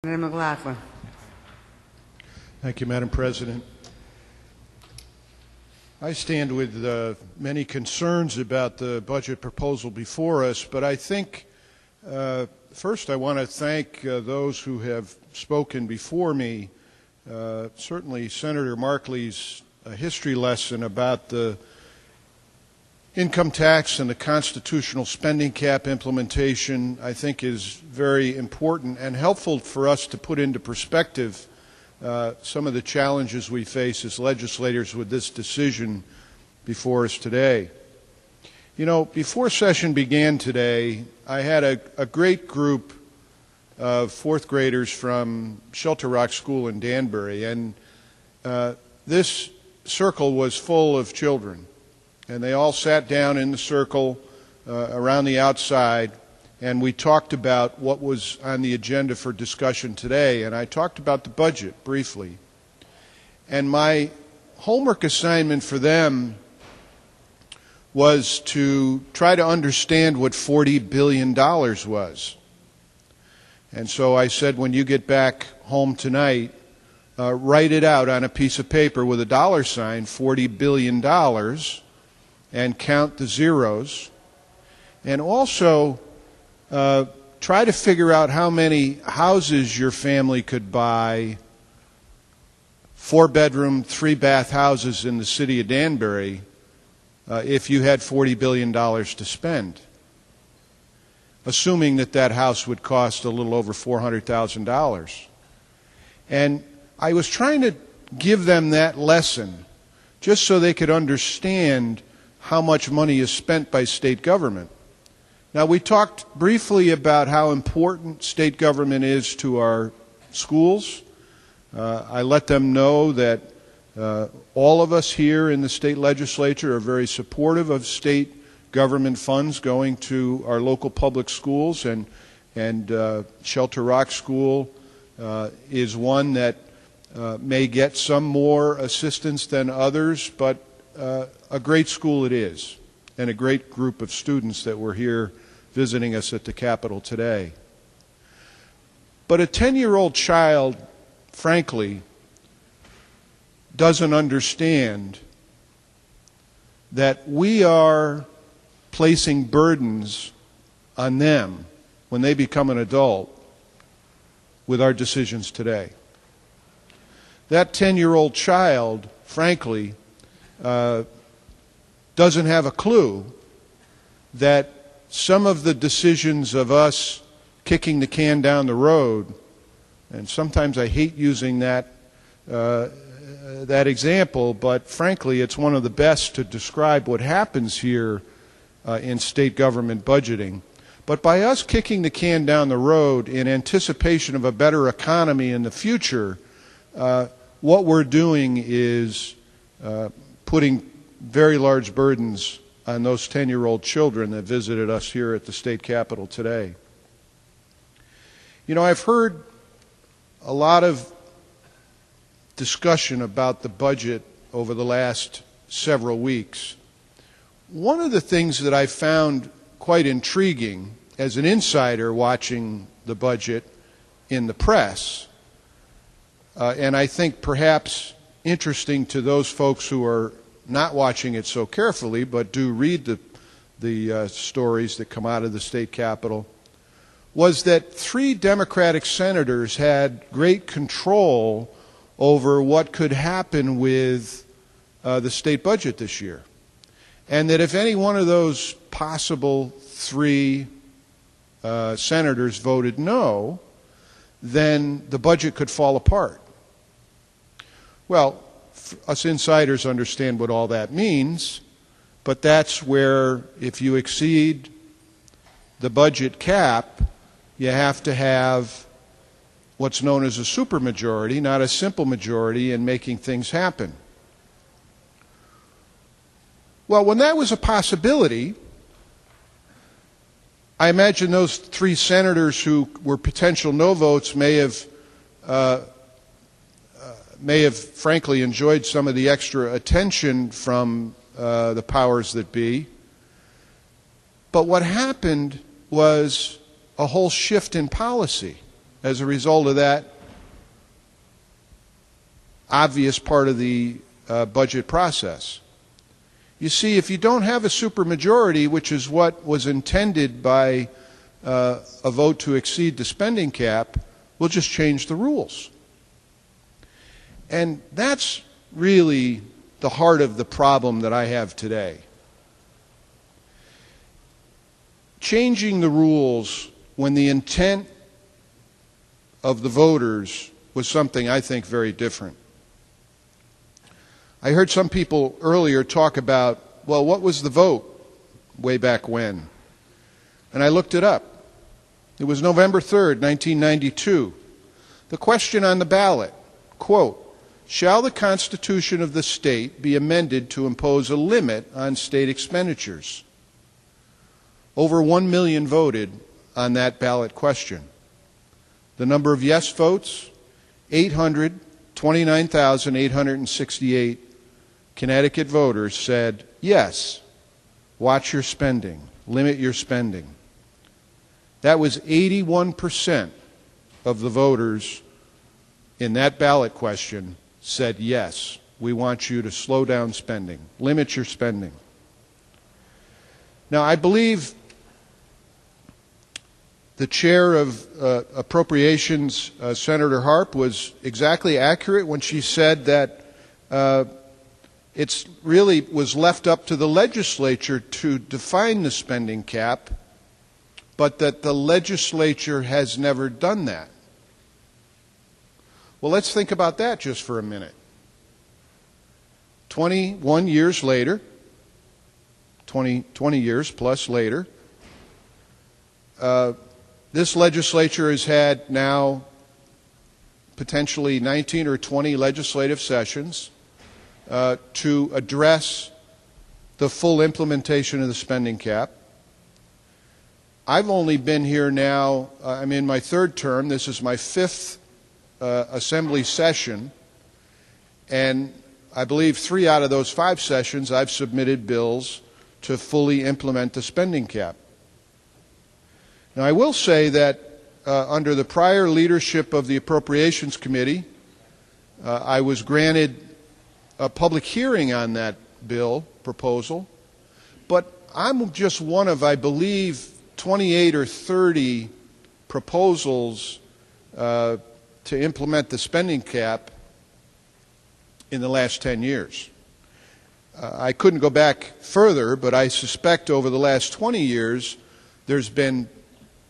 Senator McLachlan. Thank you, Madam President. I stand with many concerns about the budget proposal before us, but I think first I want to thank those who have spoken before me. Certainly Senator Markley's history lesson about the income tax and the constitutional spending cap implementation, I think, is very important and helpful for us to put into perspective some of the challenges we face as legislators with this decision before us today. You know, before session began today, I had a great group of fourth graders from Shelter Rock School in Danbury, and this circle was full of children. And they all sat down in the circle around the outside, and we talked about what was on the agenda for discussion today. And I talked about the budget briefly. And my homework assignment for them was to try to understand what $40 billion was. And so I said, when you get back home tonight, write it out on a piece of paper with a dollar sign, $40 billion, and count the zeros, and also try to figure out how many houses your family could buy, 4-bedroom, 3-bath houses in the city of Danbury, if you had $40 billion to spend, assuming that that house would cost a little over $400,000. And I was trying to give them that lesson just so they could understand how much money is spent by state government. Now, we talked briefly about how important state government is to our schools. I let them know that all of us here in the state legislature are very supportive of state government funds going to our local public schools, and Shelter Rock School is one that may get some more assistance than others, but a great school it is, and a great group of students that were here visiting us at the Capitol today. But a 10-year-old child, frankly, doesn't understand that we are placing burdens on them when they become an adult with our decisions today. That 10-year-old child, frankly, doesn't have a clue that some of the decisions of us kicking the can down the road, and sometimes I hate using that example, but frankly it's one of the best to describe what happens here in state government budgeting. But by us kicking the can down the road in anticipation of a better economy in the future, what we're doing is putting very large burdens on those 10-year-old children that visited us here at the state capitol today. You know, I've heard a lot of discussion about the budget over the last several weeks. One of the things that I found quite intriguing as an insider watching the budget in the press, and I think perhaps interesting to those folks who are not watching it so carefully but do read the stories that come out of the state capitol, was that 3 Democratic senators had great control over what could happen with the state budget this year. And that if any one of those possible 3 senators voted no, then the budget could fall apart. Well, us insiders understand what all that means, but that's where if you exceed the budget cap, you have to have what's known as a supermajority, not a simple majority, in making things happen. Well, when that was a possibility, I imagine those 3 senators who were potential no votes may have frankly enjoyed some of the extra attention from the powers that be. But what happened was a whole shift in policy. as a result of that obvious part of the budget process. You see, if you don't have a supermajority, which is what was intended by a vote to exceed the spending cap, we'll just change the rules. And that's really the heart of the problem that I have today. Changing the rules when the intent of the voters was something I think very different. I heard some people earlier talk about, well, what was the vote way back when? And I looked it up. It was November 3rd, 1992. The question on the ballot, quote, shall the Constitution of the state be amended to impose a limit on state expenditures? Over 1 million voted on that ballot question. The number of yes votes, 829,868 Connecticut voters said, yes, watch your spending, limit your spending. That was 81% of the voters in that ballot question said, yes, we want you to slow down spending, limit your spending. Now, I believe the chair of Appropriations, Senator Harp, was exactly accurate when she said that it really was left up to the legislature to define the spending cap, but that the legislature has never done that. Well, let's think about that just for a minute. 21 years later, 20 years plus later, this legislature has had now potentially 19 or 20 legislative sessions to address the full implementation of the spending cap. I've only been here now, I'm in my third term, this is my fifth assembly session, and I believe 3 out of those 5 sessions I've submitted bills to fully implement the spending cap. Now, I will say that under the prior leadership of the Appropriations Committee, I was granted a public hearing on that bill proposal, but I'm just one of, I believe, 28 or 30 proposals to implement the spending cap in the last 10 years. I couldn't go back further, but I suspect over the last 20 years there's been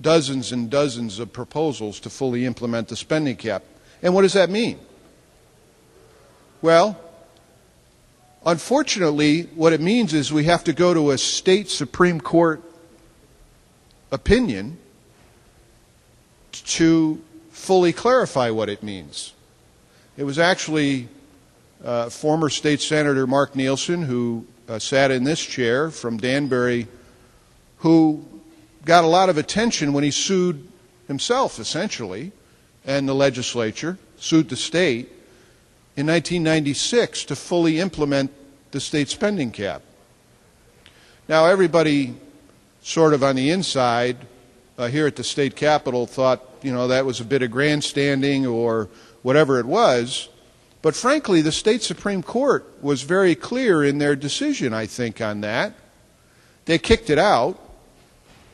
dozens and dozens of proposals to fully implement the spending cap. And what does that mean? Well, unfortunately, what it means is we have to go to a state Supreme Court opinion to fully clarify what it means. It was actually former State Senator Mark Nielsen, who sat in this chair from Danbury, who got a lot of attention when he sued himself, essentially, and the legislature, sued the state in 1996 to fully implement the state spending cap. Now, everybody sort of on the inside here at the state capitol thought, you know, that was a bit of grandstanding or whatever it was. But frankly, the state Supreme Court was very clear in their decision, I think, on that. They kicked it out,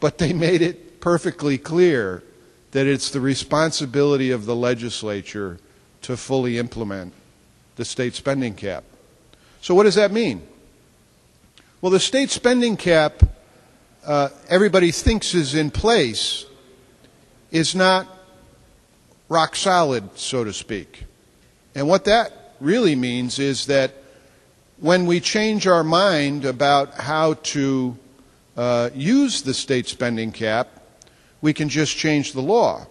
but they made it perfectly clear that it's the responsibility of the legislature to fully implement the state spending cap. So what does that mean? Well, the state spending cap, everybody thinks is in place, is not rock solid, so to speak. And what that really means is that when we change our mind about how to use the state spending cap, we can just change the law.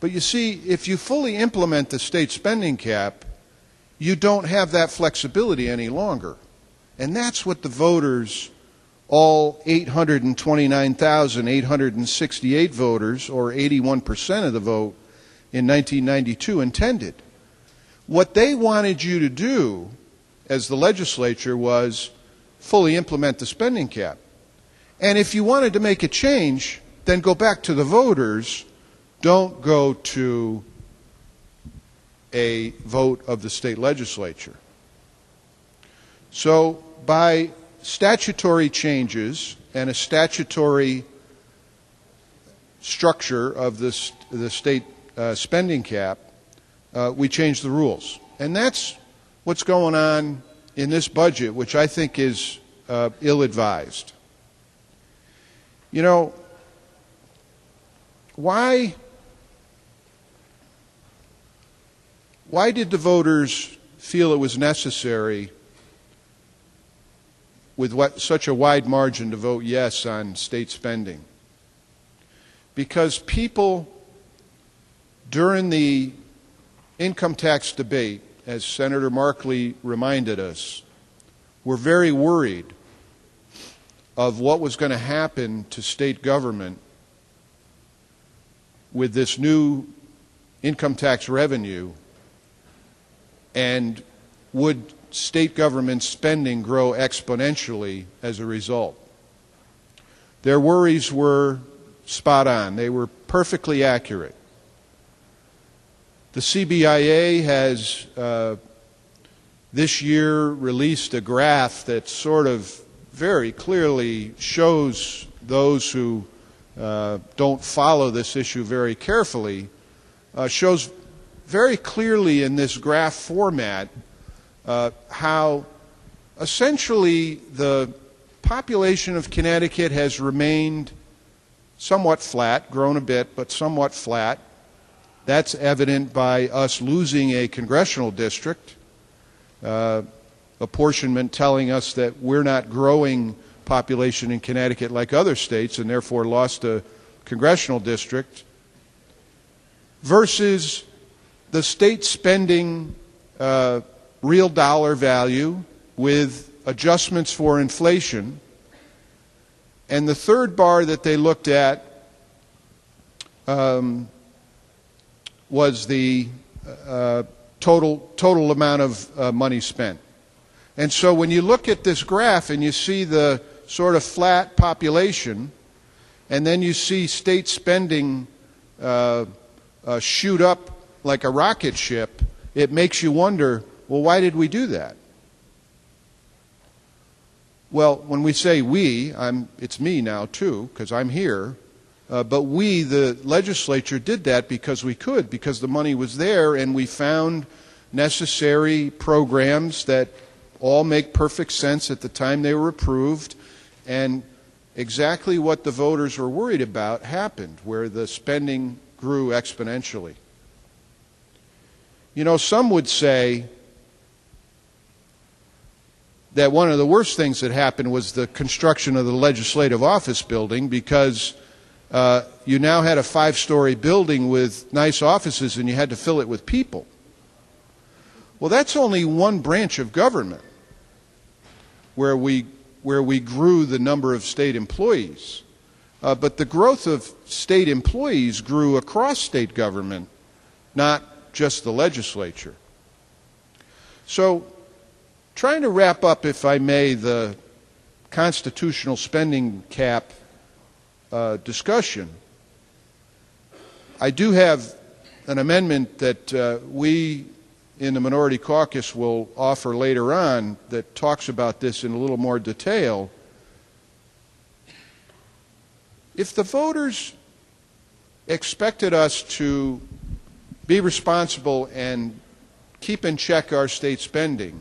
But you see, if you fully implement the state spending cap, you don't have that flexibility any longer. And that's what the voters, all 829,868 voters, or 81% of the vote in 1992, intended. What they wanted you to do as the legislature was fully implement the spending cap. And if you wanted to make a change, then go back to the voters don't go to a vote of the state legislature. So by statutory changes and a statutory structure of the state spending cap, we change the rules. And that's what's going on in this budget, which I think is ill-advised. You know, why did the voters feel it was necessary with such a wide margin to vote yes on state spending? Because people, during the income tax debate, as Senator Markley reminded us, were very worried of what was going to happen to state government with this new income tax revenue, and would state government spending grow exponentially as a result. Their worries were spot on. They were perfectly accurate. The CBIA has this year released a graph that sort of very clearly shows those who don't follow this issue very carefully, shows very clearly in this graph format how essentially the population of Connecticut has remained somewhat flat, grown a bit, but somewhat flat. That's evident by us losing a congressional district, apportionment telling us that we're not growing population in Connecticut like other states and therefore lost a congressional district, versus the state spending real dollar value with adjustments for inflation. And the third bar that they looked at was the total amount of money spent. And so when you look at this graph and you see the sort of flat population, and then you see state spending shoot up like a rocket ship, it makes you wonder, well, why did we do that? Well, when we say we, it's me now too, because I'm here, but we, the legislature, did that because we could, because the money was there, and we found necessary programs that all make perfect sense at the time they were approved, and exactly what the voters were worried about happened, where the spending grew exponentially. You know, some would say that one of the worst things that happened was the construction of the legislative office building, because you now had a 5-story building with nice offices and you had to fill it with people. Well, that's only one branch of government where we grew the number of state employees. But the growth of state employees grew across state government, not just the legislature. So, trying to wrap up, if I may, the constitutional spending cap discussion, I do have an amendment that we in the Minority Caucus will offer later on that talks about this in a little more detail. If the voters expected us to be responsible and keep in check our state spending,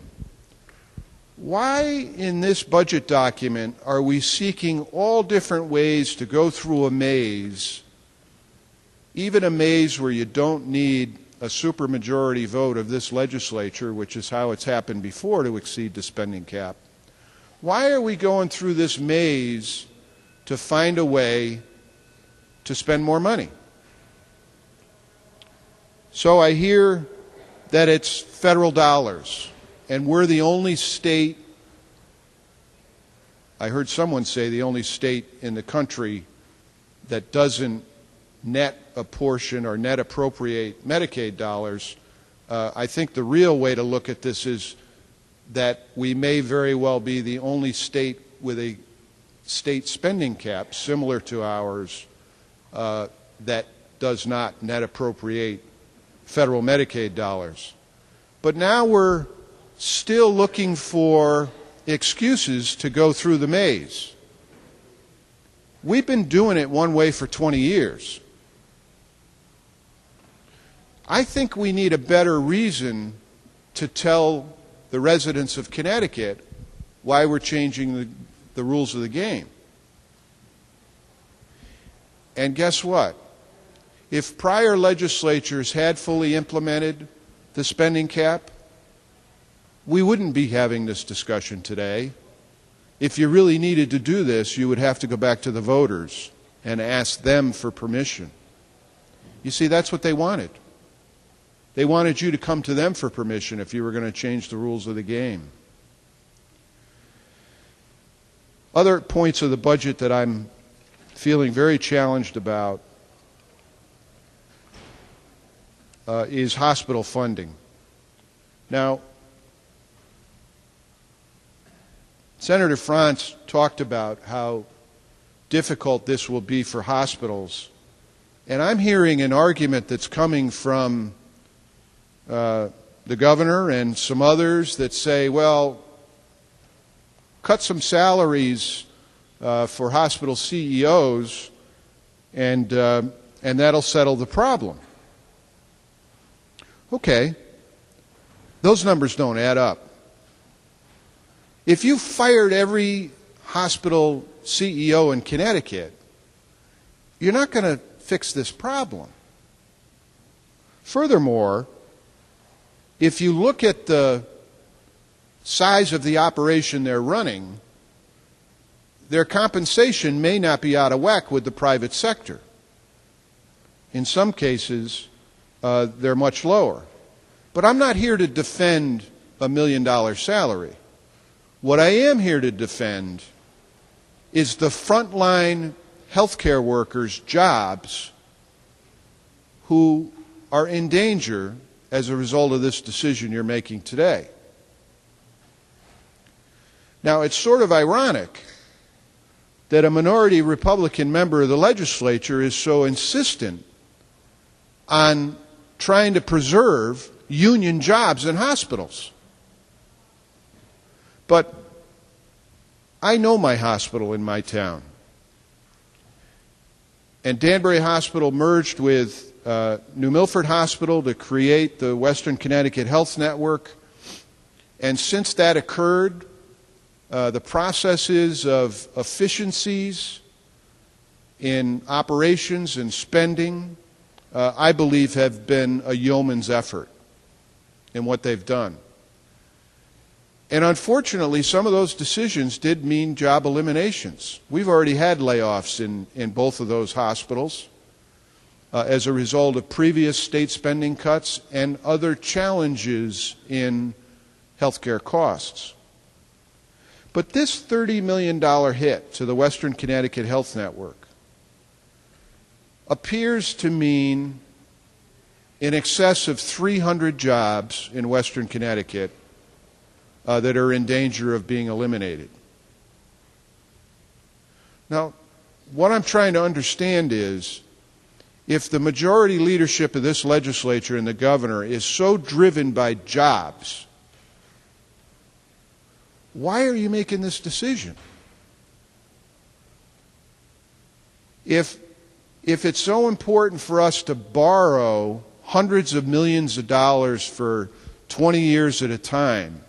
why in this budget document are we seeking all different ways to go through a maze, even a maze where you don't need a supermajority vote of this legislature, which is how it's happened before, to exceed the spending cap? Why are we going through this maze to find a way to spend more money? So I hear that it's federal dollars, and we're the only state, I heard someone say the only state in the country that doesn't net apportion or net appropriate Medicaid dollars. I think the real way to look at this is that we may very well be the only state with a state spending cap similar to ours that does not net appropriate federal Medicaid dollars. But now we're still looking for excuses to go through the maze. We've been doing it one way for 20 years. I think we need a better reason to tell the residents of Connecticut why we're changing the rules of the game. And guess what? If prior legislatures had fully implemented the spending cap, we wouldn't be having this discussion today. If you really needed to do this, you would have to go back to the voters and ask them for permission. You see, that's what they wanted. They wanted you to come to them for permission if you were going to change the rules of the game. Other points of the budget that I'm feeling very challenged about is hospital funding. Now, Senator Franz talked about how difficult this will be for hospitals, and I'm hearing an argument that's coming from the governor and some others that say, well, cut some salaries for hospital CEOs and that'll settle the problem. Okay, those numbers don't add up. If you fired every hospital CEO in Connecticut, you're not going to fix this problem. Furthermore, if you look at the size of the operation they're running, their compensation may not be out of whack with the private sector. In some cases, they're much lower. But I'm not here to defend a $1 million salary. What I am here to defend is the frontline healthcare workers' jobs who are in danger as a result of this decision you're making today. Now, it's sort of ironic that a minority Republican member of the legislature is so insistent on trying to preserve union jobs in hospitals. But I know my hospital in my town. And Danbury Hospital merged with New Milford Hospital to create the Western Connecticut Health Network. And since that occurred, the processes of efficiencies in operations and spending, I believe, have been a yeoman's effort in what they've done. And unfortunately, some of those decisions did mean job eliminations. We've already had layoffs in both of those hospitals as a result of previous state spending cuts and other challenges in healthcare costs. But this $30 million hit to the Western Connecticut Health Network appears to mean in excess of 300 jobs in Western Connecticut that are in danger of being eliminated. Now, what I'm trying to understand is, if the majority leadership of this legislature and the governor is so driven by jobs, why are you making this decision? If it's so important for us to borrow hundreds of millions of dollars for 20 years at a time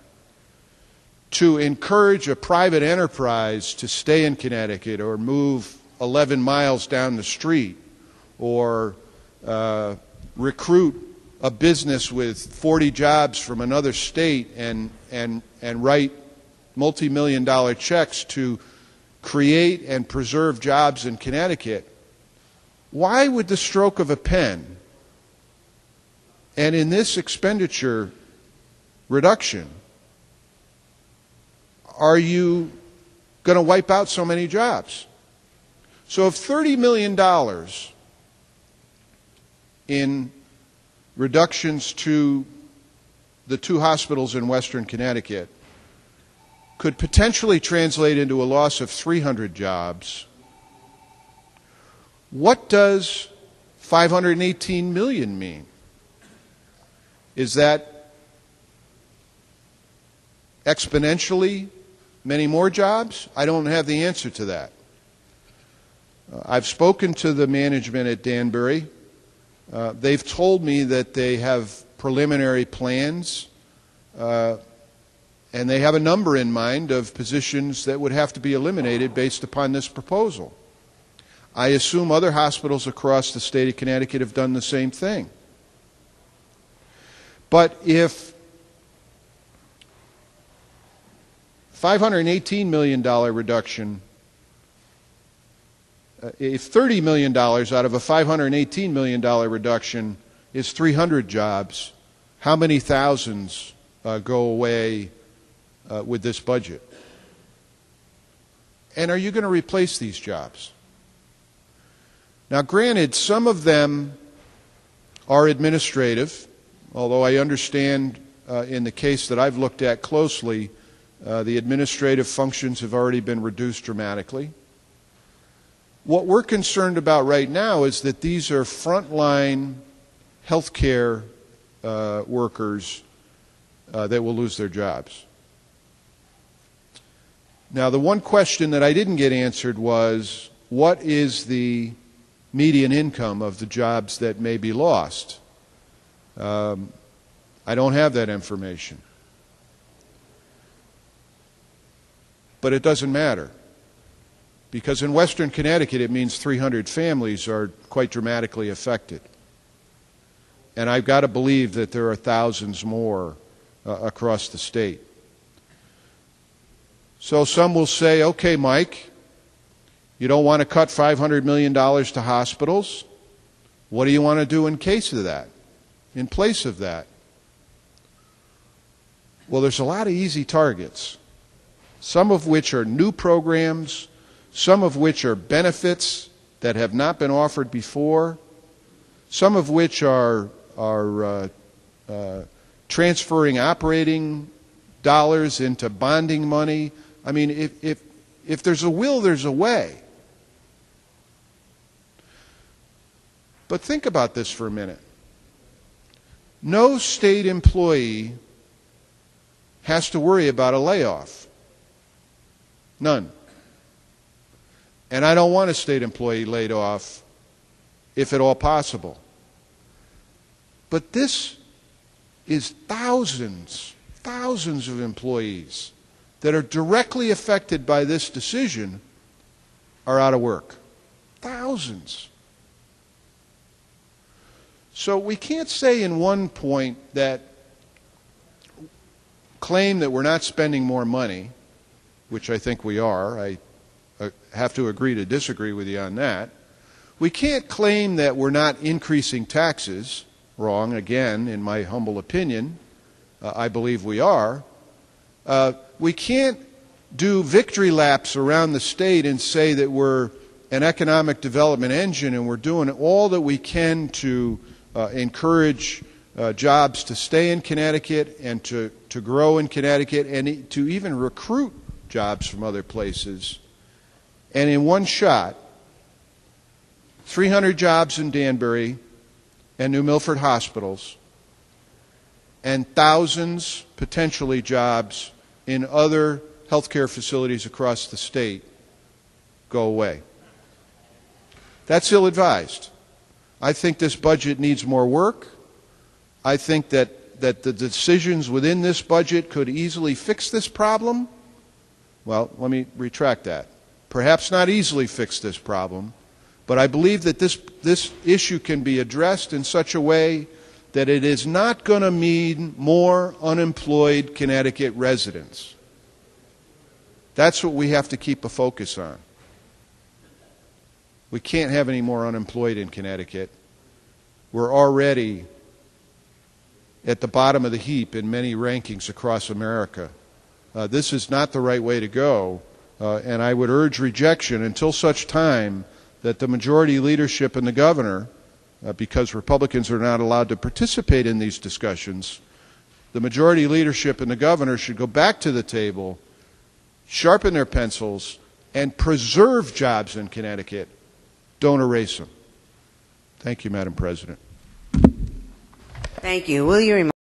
to encourage a private enterprise to stay in Connecticut or move 11 miles down the street or recruit a business with 40 jobs from another state and write multi-million-dollar checks to create and preserve jobs in Connecticut, why would the stroke of a pen and in this expenditure reduction are you going to wipe out so many jobs? So if $30 million in reductions to the two hospitals in Western Connecticut could potentially translate into a loss of 300 jobs, what does 518 million mean? Is that exponentially many more jobs? I don't have the answer to that. I've spoken to the management at Danbury. They've told me that they have preliminary plans, and they have a number in mind of positions that would have to be eliminated based upon this proposal. I assume other hospitals across the state of Connecticut have done the same thing. But if $518 million reduction, if $30 million out of a $518 million reduction is 300 jobs, how many thousands go away with this budget? And are you going to replace these jobs? Now, granted, some of them are administrative, although I understand in the case that I've looked at closely, the administrative functions have already been reduced dramatically. What we're concerned about right now is that these are frontline healthcare workers that will lose their jobs. Now, the one question that I didn't get answered was, what is the median income of the jobs that may be lost? I don't have that information. But it doesn't matter, because in Western Connecticut it means 300 families are quite dramatically affected. And I've got to believe that there are thousands more across the state. So some will say, okay, Mike, you don't want to cut $500 million to hospitals. What do you want to do in case of that, in place of that? Well, there's a lot of easy targets, some of which are new programs, some of which are benefits that have not been offered before, some of which are transferring operating dollars into bonding money. I mean, if there's a will, there's a way. But think about this for a minute. No state employee has to worry about a layoff. None. And I don't want a state employee laid off, if at all possible. But this is thousands of employees that are directly affected by this decision are out of work. Thousands. So we can't say in one point that claim that we're not spending more money, which I think we are. I have to agree to disagree with you on that. We can't claim that we're not increasing taxes. Wrong, again, in my humble opinion. I believe we are. We can't do victory laps around the state and say that we're an economic development engine and we're doing all that we can to encourage jobs to stay in Connecticut and to grow in Connecticut and to even recruit jobs from other places. And in one shot, 300 jobs in Danbury and New Milford hospitals, and thousands, potentially, jobs in other healthcare facilities across the state go away. That's ill-advised. I think this budget needs more work. I think that the decisions within this budget could easily fix this problem. Well, let me retract that. Perhaps not easily fix this problem, but I believe that this issue can be addressed in such a way that it is not going to mean more unemployed Connecticut residents. That's what we have to keep a focus on. We can't have any more unemployed in Connecticut. We're already at the bottom of the heap in many rankings across America. This is not the right way to go, and I would urge rejection until such time that the majority leadership and the governor, because Republicans are not allowed to participate in these discussions, the majority leadership and the governor should go back to the table, sharpen their pencils, and preserve jobs in Connecticut. Don't erase them. Thank you, Madam President. Thank you. Will you remind